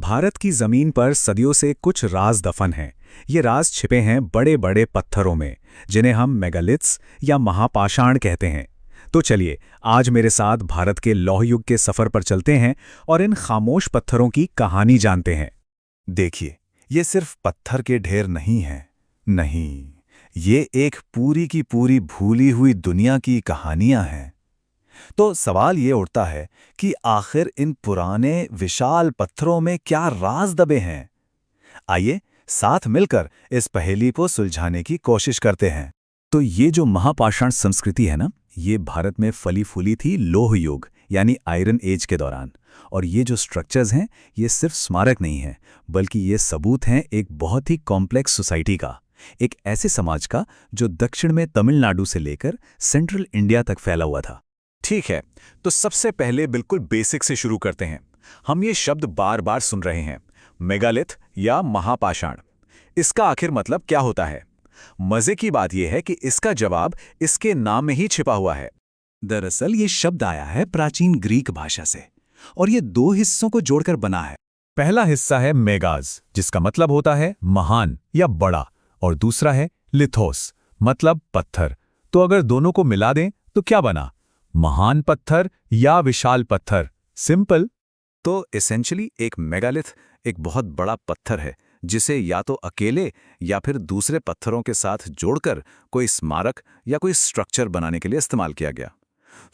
भारत की जमीन पर सदियों से कुछ राज दफन हैं। ये राज छिपे हैं बड़े बड़े पत्थरों में, जिन्हें हम मेगालिथ्स या महापाषाण कहते हैं। तो चलिए, आज मेरे साथ भारत के लौह युग के सफर पर चलते हैं और इन खामोश पत्थरों की कहानी जानते हैं। देखिए, ये सिर्फ पत्थर के ढेर नहीं हैं। नहीं, ये एक पूरी की पूरी भूली हुई दुनिया की कहानियां हैं। तो सवाल ये उठता है कि आखिर इन पुराने विशाल पत्थरों में क्या राज दबे हैं। आइए साथ मिलकर इस पहेली को सुलझाने की कोशिश करते हैं। तो ये जो महापाषाण संस्कृति है ना, ये भारत में फली फूली थी लोह युग यानी आयरन एज के दौरान। और ये जो स्ट्रक्चर्स हैं, ये सिर्फ स्मारक नहीं है, बल्कि ये सबूत हैं एक बहुत ही कॉम्प्लेक्स सोसाइटी का, एक ऐसे समाज का जो दक्षिण में तमिलनाडु से लेकर सेंट्रल इंडिया तक फैला हुआ था। ठीक है, तो सबसे पहले बिल्कुल बेसिक से शुरू करते हैं। हम ये शब्द बार बार सुन रहे हैं, मेगालिथ या महापाषाण। इसका आखिर मतलब क्या होता है? मजे की बात यह है कि इसका जवाब इसके नाम में ही छिपा हुआ है। दरअसल ये शब्द आया है प्राचीन ग्रीक भाषा से, और ये दो हिस्सों को जोड़कर बना है। पहला हिस्सा है मेगाज, जिसका मतलब होता है महान या बड़ा, और दूसरा है लिथोस, मतलब पत्थर। तो अगर दोनों को मिला दें तो क्या बना? महान पत्थर या विशाल पत्थर। सिंपल। तो एसेंशियली एक मेगालिथ एक बहुत बड़ा पत्थर है, जिसे या तो अकेले या फिर दूसरे पत्थरों के साथ जोड़कर कोई स्मारक या कोई स्ट्रक्चर बनाने के लिए इस्तेमाल किया गया।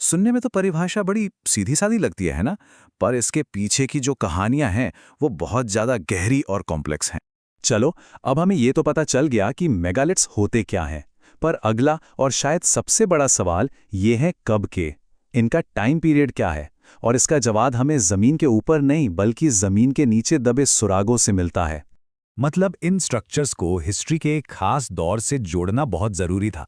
सुनने में तो परिभाषा बड़ी सीधी सादी लगती है ना, पर इसके पीछे की जो कहानियां हैं वो बहुत ज्यादा गहरी और कॉम्प्लेक्स हैं। चलो, अब हमें ये तो पता चल गया कि मेगालिथ्स होते क्या हैं, पर अगला और शायद सबसे बड़ा सवाल ये है कब के। इनका टाइम पीरियड क्या है? और इसका जवाब हमें जमीन के ऊपर नहीं, बल्कि जमीन के नीचे दबे सुरागों से मिलता है। मतलब इन स्ट्रक्चर्स को हिस्ट्री के एक खास दौर से जोड़ना बहुत जरूरी था।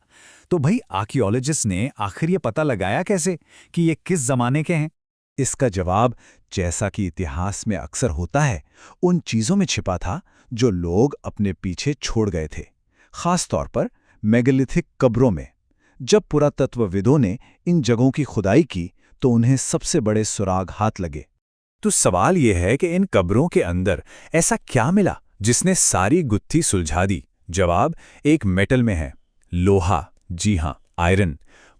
तो भाई, आर्कियोलॉजिस्ट ने आखिर ये पता लगाया कैसे कि ये किस जमाने के हैं? इसका जवाब, जैसा कि इतिहास में अक्सर होता है, उन चीजों में छिपा था जो लोग अपने पीछे छोड़ गए थे, खास तौर पर मेगालिथिक कब्रों में। जब पुरातत्वविदों ने इन जगहों की खुदाई की तो उन्हें सबसे बड़े सुराग हाथ लगे। तो सवाल यह है कि इन कब्रों के अंदर ऐसा क्या मिला जिसने सारी गुत्थी सुलझा दी? जवाब एक मेटल में है, लोहा। जी हां, आयरन।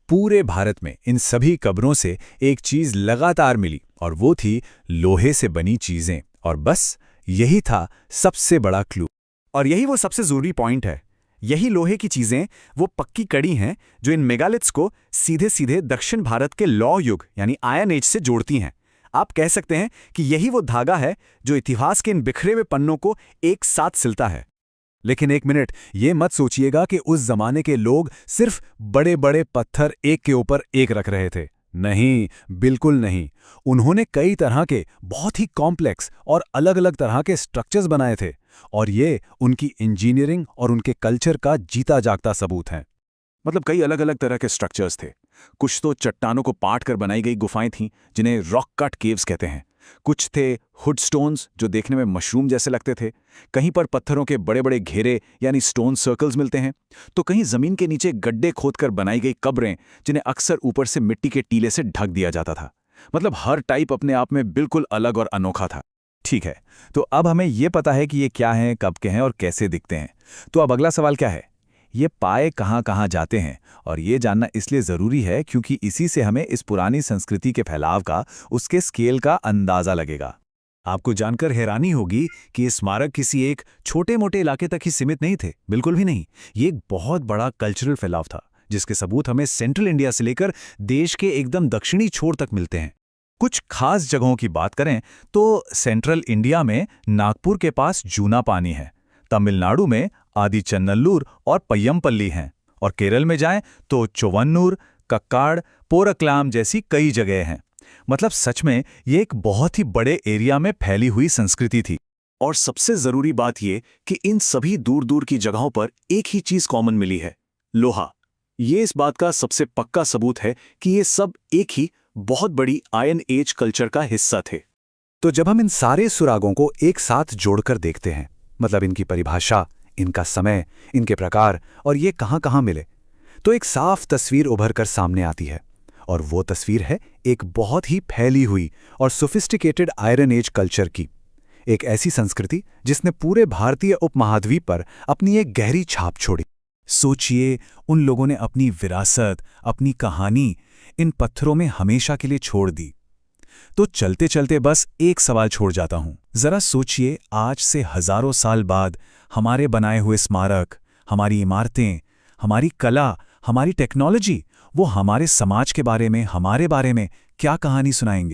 पूरे भारत में इन सभी कब्रों से एक चीज लगातार मिली, और वो थी लोहे से बनी चीजें। और बस यही था सबसे बड़ा क्लू। और यही वो सबसे जरूरी पॉइंट है। यही लोहे की चीजें वो पक्की कड़ी हैं जो इन मेगालिथ्स को सीधे सीधे दक्षिण भारत के लौह युग यानी आयरन एज से जोड़ती हैं। आप कह सकते हैं कि यही वो धागा है जो इतिहास के इन बिखरे हुए पन्नों को एक साथ सिलता है। लेकिन एक मिनट, ये मत सोचिएगा कि उस जमाने के लोग सिर्फ बड़े बड़े पत्थर एक के ऊपर एक रख रहे थे। नहीं, बिल्कुल नहीं। उन्होंने कई तरह के बहुत ही कॉम्प्लेक्स और अलग अलग तरह के स्ट्रक्चर्स बनाए थे, और ये उनकी इंजीनियरिंग और उनके कल्चर का जीता जागता सबूत है। मतलब कई अलग अलग तरह के स्ट्रक्चर्स थे। कुछ तो चट्टानों को पाट कर बनाई गई गुफाएं थीं, जिन्हें रॉक कट केव्स कहते हैं। कुछ थे हुड स्टोन्स, जो देखने में मशरूम जैसे लगते थे। कहीं पर पत्थरों के बड़े बड़े घेरे यानी स्टोन सर्कल्स मिलते हैं, तो कहीं जमीन के नीचे गड्ढे खोदकर बनाई गई कब्रें, जिन्हें अक्सर ऊपर से मिट्टी के टीले से ढक दिया जाता था। मतलब हर टाइप अपने आप में बिल्कुल अलग और अनोखा था। ठीक है, तो अब हमें ये पता है कि ये क्या हैं, कब के हैं और कैसे दिखते हैं। तो अब अगला सवाल क्या है? ये पाए कहाँ कहाँ जाते हैं? और ये जानना इसलिए ज़रूरी है क्योंकि इसी से हमें इस पुरानी संस्कृति के फैलाव का, उसके स्केल का अंदाज़ा लगेगा। आपको जानकर हैरानी होगी कि ये स्मारक किसी एक छोटे मोटे इलाके तक ही सीमित नहीं थे। बिल्कुल भी नहीं। ये एक बहुत बड़ा कल्चरल फैलाव था, जिसके सबूत हमें सेंट्रल इंडिया से लेकर देश के एकदम दक्षिणी छोर तक मिलते हैं। कुछ खास जगहों की बात करें तो सेंट्रल इंडिया में नागपुर के पास जूना पानी है, तमिलनाडु में आदिचन्नल्लूर और पय्यमपल्ली हैं, और केरल में जाएं तो चोवन्नूर, कक्काड़, पोरक्लाम जैसी कई जगह हैं। मतलब सच में ये एक बहुत ही बड़े एरिया में फैली हुई संस्कृति थी। और सबसे जरूरी बात ये कि इन सभी दूर दूर की जगहों पर एक ही चीज कॉमन मिली है, लोहा। ये इस बात का सबसे पक्का सबूत है कि ये सब एक ही बहुत बड़ी आयरन एज कल्चर का हिस्सा थे। तो जब हम इन सारे सुरागों को एक साथ जोड़कर देखते हैं, मतलब इनकी परिभाषा, इनका समय, इनके प्रकार और ये कहां कहां मिले, तो एक साफ तस्वीर उभर कर सामने आती है। और वो तस्वीर है एक बहुत ही फैली हुई और सोफिस्टिकेटेड आयरन एज कल्चर की। एक ऐसी संस्कृति जिसने पूरे भारतीय उपमहाद्वीप पर अपनी एक गहरी छाप छोड़ी। सोचिए, उन लोगों ने अपनी विरासत, अपनी कहानी इन पत्थरों में हमेशा के लिए छोड़ दी। तो चलते चलते बस एक सवाल छोड़ जाता हूं। जरा सोचिए, आज से हजारों साल बाद हमारे बनाए हुए स्मारक, हमारी इमारतें, हमारी कला, हमारी टेक्नोलॉजी, वो हमारे समाज के बारे में, हमारे बारे में क्या कहानी सुनाएंगे?